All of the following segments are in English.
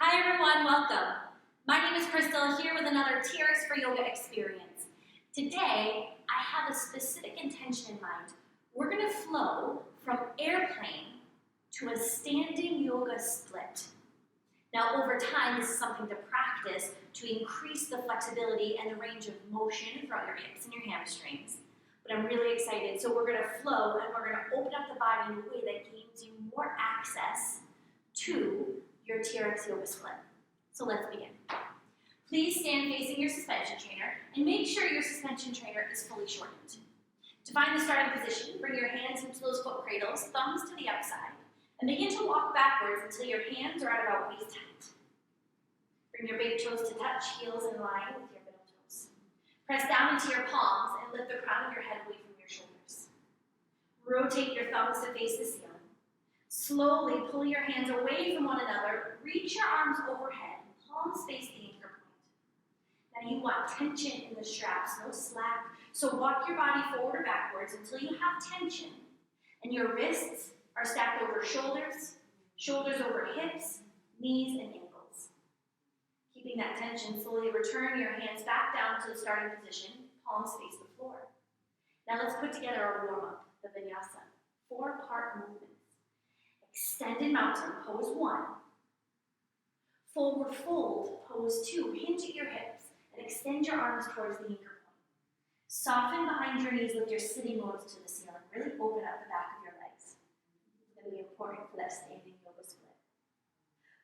Hi everyone, welcome. My name is Crystal, here with another TRX for Yoga experience. Today, I have a specific intention in mind. We're going to flow from airplane to a standing yoga split. Now, over time, this is something to practice to increase the flexibility and the range of motion throughout your hips and your hamstrings. But I'm really excited. So we're going to flow and we're going to open up the body in a way that gains you more access to your TRX Yoga Split. So let's begin. Please stand facing your suspension trainer and make sure your suspension trainer is fully shortened. To find the starting position, bring your hands into those foot cradles, thumbs to the outside, and begin to walk backwards until your hands are at about waist height. Bring your big toes to touch, heels in line with your middle toes. Press down into your palms and lift the crown of your head away from your shoulders. Rotate your thumbs to face the ceiling. Slowly pull your hands away from one another, reach your arms overhead, palms face the anchor point. Now you want tension in the straps, no slack, so walk your body forward or backwards until you have tension, and your wrists are stacked over shoulders, shoulders over hips, knees, and ankles. Keeping that tension, slowly return your hands back down to the starting position, palms face the floor. Now let's put together our warm-up, the vinyasa, 4-part movement. Extended mountain, pose 1. Forward fold, pose 2. Hinge at your hips and extend your arms towards the anchor point. Soften behind your knees with your sitting bones to the ceiling. Really open up the back of your legs. It's going to be important for that standing yoga split.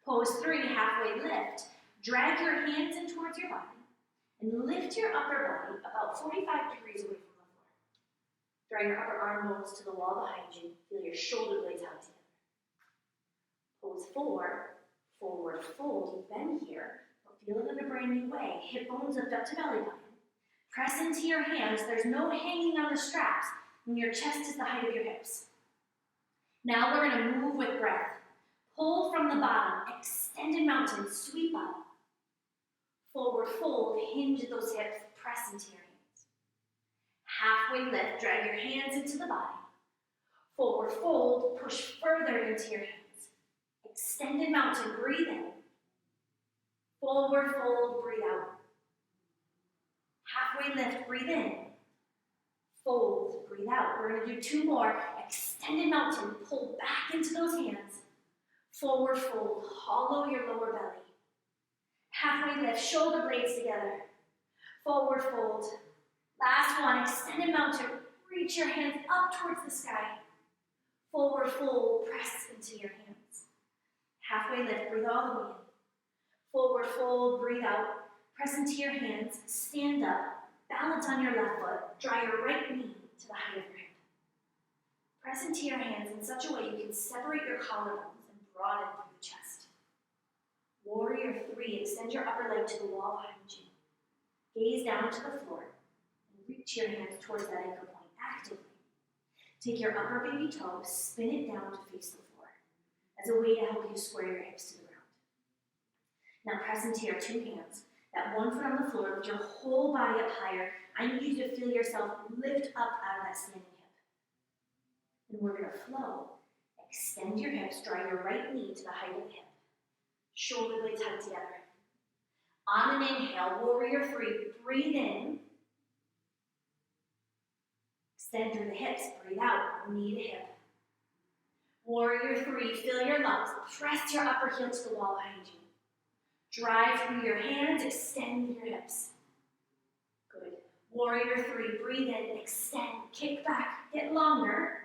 Pose 3, halfway lift. Drag your hands in towards your body and lift your upper body about 45 degrees away from the floor. Draw your upper arm bones to the wall behind you. Feel your shoulder blades out together. Pose 4, forward fold. You bend here, but feel it in a brand new way. Hip bones lift up to belly button. Press into your hands. There's no hanging on the straps, and your chest is the height of your hips. Now we're going to move with breath. Pull from the bottom, extended mountain, sweep up. Forward fold, hinge at those hips, press into your hands. Halfway lift, drag your hands into the body. Forward fold, push further into your hands. Extended mountain, breathe in. Forward fold, breathe out. Halfway lift, breathe in. Fold, breathe out. We're going to do 2 more. Extended mountain, pull back into those hands. Forward fold, hollow your lower belly. Halfway lift, shoulder blades together. Forward fold. Last one, extended mountain. Reach your hands up towards the sky. Forward fold, press into your hands. Halfway lift, breathe all the way in. Forward fold, breathe out. Press into your hands, stand up, balance on your left foot, draw your right knee to the height of your hip. Press into your hands in such a way you can separate your collarbones and broaden through the chest. Warrior 3, extend your upper leg to the wall behind you. Gaze down to the floor and reach your hands towards that anchor point actively. Take your upper baby toe, spin it down to face the floor as a way to help you square your hips to the ground. Now press into your 2 hands, that one foot on the floor, lift your whole body up higher. I need you to feel yourself lift up out of that standing hip. And we're going to flow. Extend your hips, draw your right knee to the height of the hip. Shoulder blades tight together. On an inhale, warrior 3, breathe in. Extend through the hips, breathe out, knee to hip. Warrior 3, fill your lungs, press your upper heel to the wall behind you. Drive through your hands, extend your hips. Good. Warrior 3, breathe in, extend, kick back, get longer.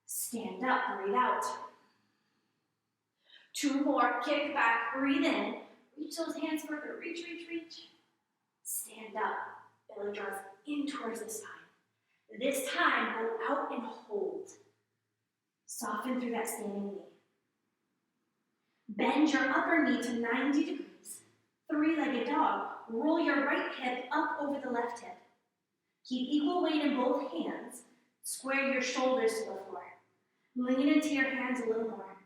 Stand up, breathe out. 2 more, kick back, breathe in. Reach those hands further, reach, reach, reach. Stand up, belly draws in towards the spine. This time, go out and hold. Soften through that standing knee. Bend your upper knee to 90 degrees. 3-legged dog. Roll your right hip up over the left hip. Keep equal weight in both hands. Square your shoulders to the floor. Lean into your hands a little more.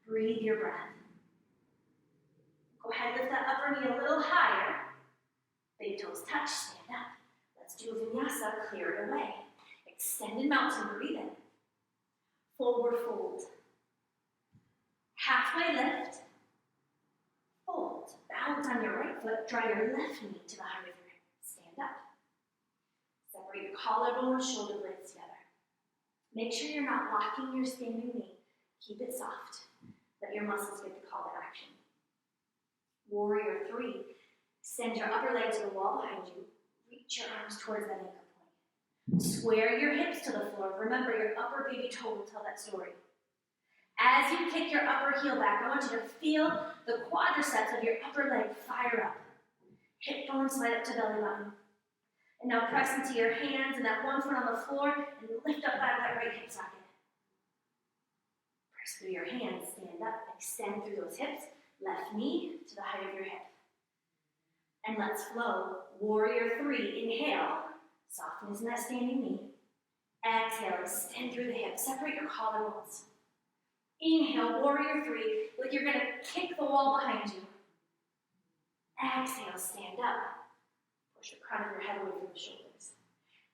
Breathe your breath. Go ahead, lift that upper knee a little higher. Big toes touch, stand up. Let's do vinyasa, clear it away. Extended mountain, breathe in. Forward fold. Halfway lift. right foot, draw your left knee to the height of your hip. Stand up. Separate your collarbone and shoulder blades together. Make sure you're not locking your standing knee. Keep it soft. Let your muscles get the call to action. Warrior 3. Extend your upper leg to the wall behind you. Reach your arms towards that anchor point. Square your hips to the floor. Remember, your upper baby toe will tell that story. As you kick your upper heel back, I want you to feel the quadriceps of your upper leg fire up. Hip bones slide up to belly button. And now press into your hands and that one foot on the floor and lift up out of that right hip socket. Press through your hands, stand up, extend through those hips, left knee to the height of your hip. And let's flow. Warrior 3, inhale, softness in that standing knee. Exhale, extend through the hips, separate your collarbones. Inhale, warrior 3, like you're gonna kick the wall behind you. Exhale, stand up. Push the crown of your head away from the shoulders.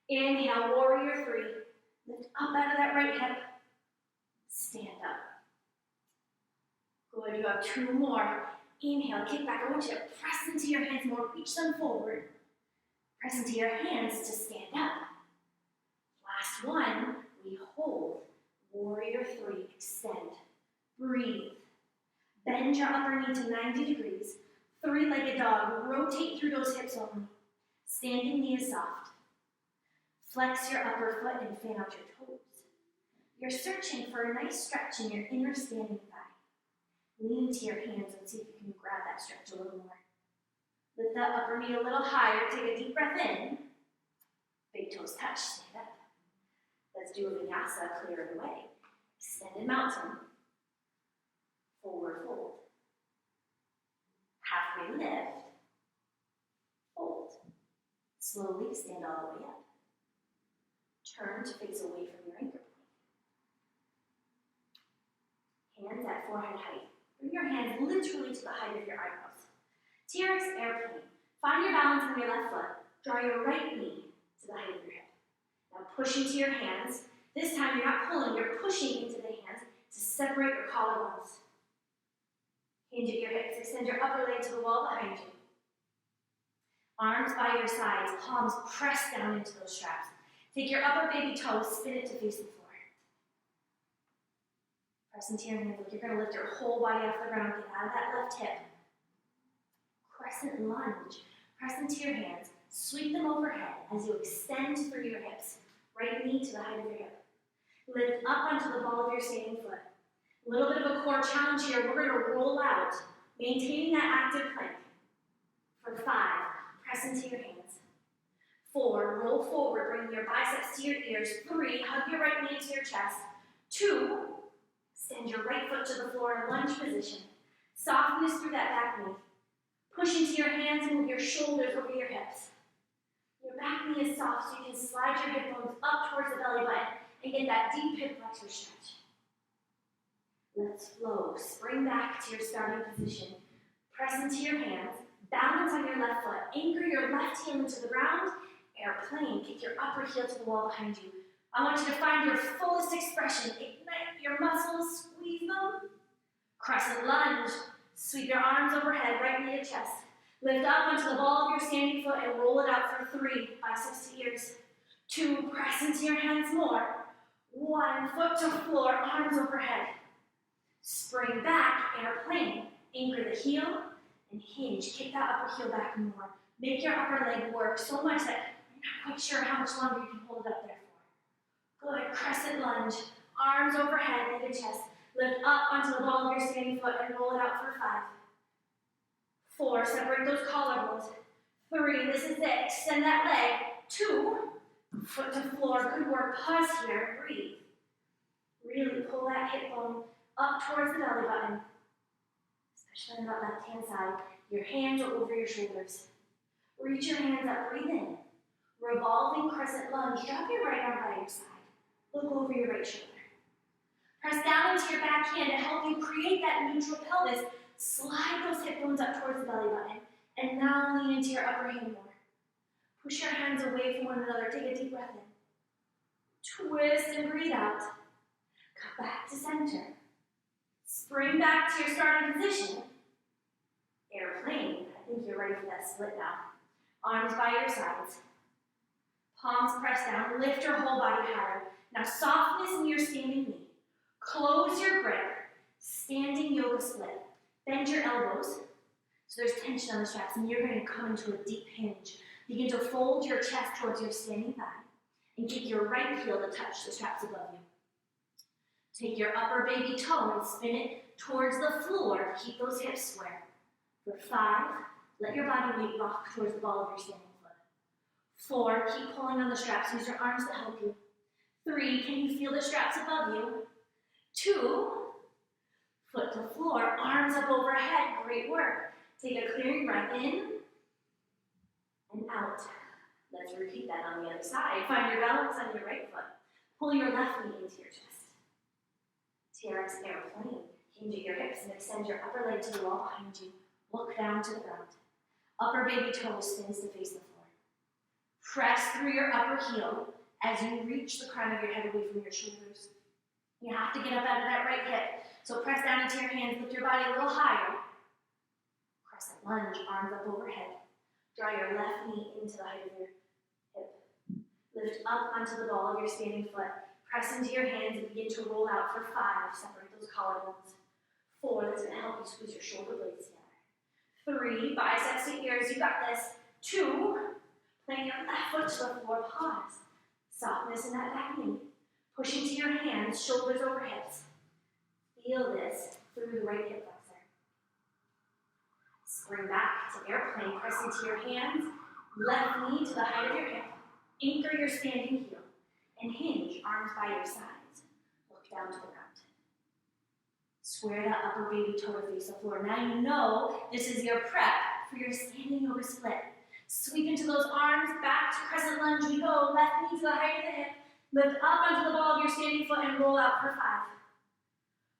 Inhale, warrior 3. Lift up out of that right hip. Stand up. Good, you have 2 more. Inhale, kick back. I want you to press into your hands more. Reach them forward. Press into your hands to stand up. Last one, we hold. Warrior 3, extend. Breathe. Bend your upper knee to 90 degrees. 3-legged dog. Rotate through those hips only. Standing knee is soft. Flex your upper foot and fan out your toes. You're searching for a nice stretch in your inner standing thigh. Lean into your hands and see if you can grab that stretch a little more. Lift that upper knee a little higher. Take a deep breath in. Big toes touch. Stand up. Let's do a vinyasa, clear it away. Extended mountain. Forward fold. Halfway lift. Fold. Slowly stand all the way up. Turn to face away from your anchor point. Hands at forehead height. Bring your hands literally to the height of your eyebrows. TRX airplane. Find your balance on your left foot. Draw your right knee to the height of your hip. Now push into your hands. This time you're not pulling, you're pushing into the hands to separate your collarbones. Hinge at your hips. Extend your upper leg to the wall behind you. Arms by your sides, palms press down into those straps. Take your upper baby toe, spin it to face the floor. Press into your hands like you're going to lift your whole body off the ground. Get out of that left hip. Crescent lunge. Press into your hands. Sweep them overhead as you extend through your hips. Right knee to the height of your hip. Lift up onto the ball of your standing foot. A little bit of a core challenge here. We're going to roll out, maintaining that active plank. For 5, press into your hands. 4, roll forward, bringing your biceps to your ears. 3, hug your right knee to your chest. 2, extend your right foot to the floor in lunge position. Softness through that back knee. Push into your hands, move your shoulders over your hips. Your back knee is soft so you can slide your hip bones up towards the belly button and get that deep hip flexor stretch. Let's flow. Spring back to your starting position. Press into your hands. Balance on your left foot. Anchor your left heel into the ground. Airplane. Kick your upper heel to the wall behind you. I want you to find your fullest expression. Ignite your muscles. Squeeze them. Crescent lunge. Sweep your arms overhead, right knee to chest. Lift up onto the ball of your standing foot and roll it out for 3, biceps to ears. 2, press into your hands more. 1, foot to floor, arms overhead. Spring back, airplane. Anchor the heel and hinge. Kick that upper heel back more. Make your upper leg work so much that you're not quite sure how much longer you can hold it up there for. Good, crescent lunge. Arms overhead, knee to chest. Lift up onto the ball of your standing foot and roll it out for 5. 4, separate those collarbones. 3, this is it. Extend that leg. 2, foot to floor. Good work. Pause here. Breathe. Really pull that hip bone up towards the belly button, especially on that left-hand side. Your hands are over your shoulders. Reach your hands up. Breathe in. Revolving crescent lunge. Drop your right arm by your side. Look over your right shoulder. Press down into your back hand to help you create that neutral pelvis. Slide those hip bones up towards the belly button. And now lean into your upper hand more. Push your hands away from one another. Take a deep breath in. Twist and breathe out. Come back to center. Spring back to your starting position. Airplane. I think you're ready for that split now. Arms by your sides. Palms press down. Lift your whole body higher. Now softness in your standing knee. Close your grip. Standing yoga split. Bend your elbows. So there's tension on the straps, and you're going to come into a deep hinge. Begin to fold your chest towards your standing thigh, and kick your right heel to touch the straps above you. Take your upper baby toe and spin it towards the floor. Keep those hips square. For 5, let your body weight rock towards the ball of your standing foot. 4, keep pulling on the straps. Use your arms to help you. 3, can you feel the straps above you? 2, foot to floor, arms up overhead. Great work. Take a clearing breath in and out. Let's repeat that on the other side. Find your balance on your right foot. Pull your left knee into your chest. TRX airplane. Hinge at your hips and extend your upper leg to the wall behind you. Look down to the ground. Upper baby toe spins to face the floor. Press through your upper heel as you reach the crown of your head away from your shoulders. You have to get up out of that right hip. So press down into your hands, lift your body a little higher. Crescent lunge, arms up overhead. Draw your left knee into the height of your hip. Lift up onto the ball of your standing foot. Press into your hands and begin to roll out for 5. Separate those collarbones. 4, that's going to help you squeeze your shoulder blades together. 3, biceps to ears, you got this. 2, plant your left foot to the floor, pause. Softness in that back knee. Push into your hands, shoulders over hips. Feel this through the right hip flexor. Spring back to airplane, press into your hands, left knee to the height of your hip. Anchor your standing heel and hinge, arms by your sides. Look down to the ground. Square that upper baby toe to face the floor. Now you know this is your prep for your standing yoga split. Sweep into those arms, back to crescent lunge we go. Left knee to the height of the hip. Lift up onto the ball of your standing foot and roll out for 5.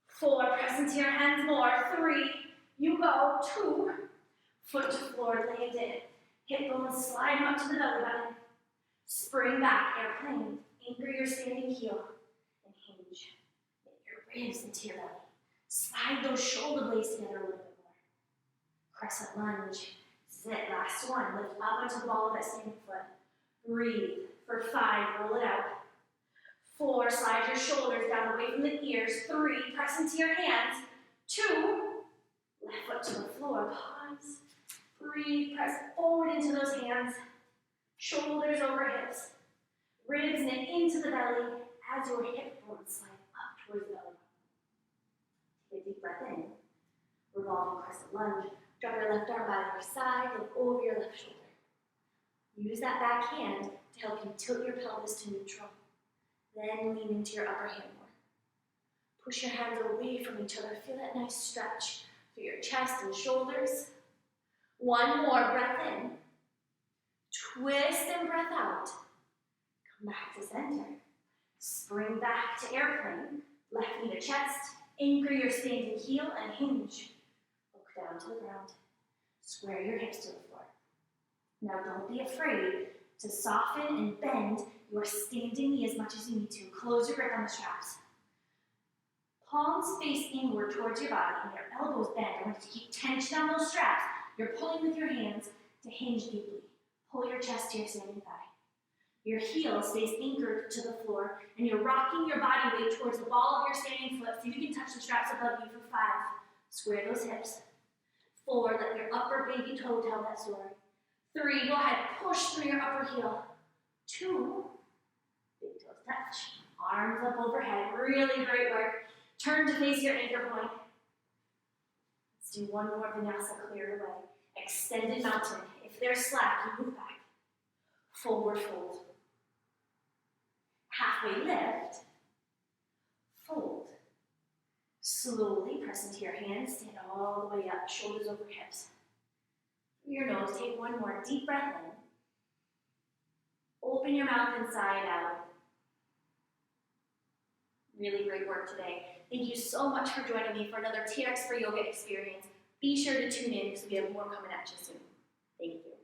4, press into your hands more. 3, you go. 2, foot to floor, landed. Hip bones slide up to the belly button. Spring back, airplane. Anchor your standing heel and hinge. Get your ribs into your belly. Slide those shoulder blades together a little bit more. Crescent lunge. Zit, last one. Lift up onto the ball of that standing foot. Breathe. For 5, roll it out. 4, slide your shoulders down away from the ears. 3, press into your hands. 2, left foot to the floor. Pause. Breathe. Press forward into those hands. Shoulders over hips. Ribs knit into the belly as your hip bones slide up towards the belly. Take a deep breath in. Revolving crescent lunge. Drop your left arm by your side, look over your left shoulder. Use that back hand to help you tilt your pelvis to neutral. Then lean into your upper hand more. Push your hands away from each other. Feel that nice stretch through your chest and shoulders. One more breath in. Twist and breath out. Come back to center. Spring back to airplane. Left knee to chest. Anchor your standing heel and hinge. Look down to the ground. Square your hips to the floor. Now don't be afraid to soften and bend your standing knee as much as you need to. Close your grip on the straps. Palms face inward towards your body and your elbows bend. I want you to keep tension on those straps. You're pulling with your hands to hinge deeply. Pull your chest to your standing thigh. Your heel stays anchored to the floor, and you're rocking your body weight towards the ball of your standing foot. See if you can touch the straps above you for 5. Square those hips. 4, let your upper baby toe tell that story. 3, go ahead, push through your upper heel. 2, big toes touch. Arms up overhead. Really great work. Turn to face your anchor point. Let's do one more vinyasa cleared away. Extended mountain. If there's slack, you move back. Forward fold. Halfway lift. Fold. Slowly press into your hands. Stand all the way up. Shoulders over hips. Through your nose, take one more deep breath in. Open your mouth inside out. Really great work today. Thank you so much for joining me for another TRX for Yoga experience. Be sure to tune in because we have more coming at you soon. Thank you.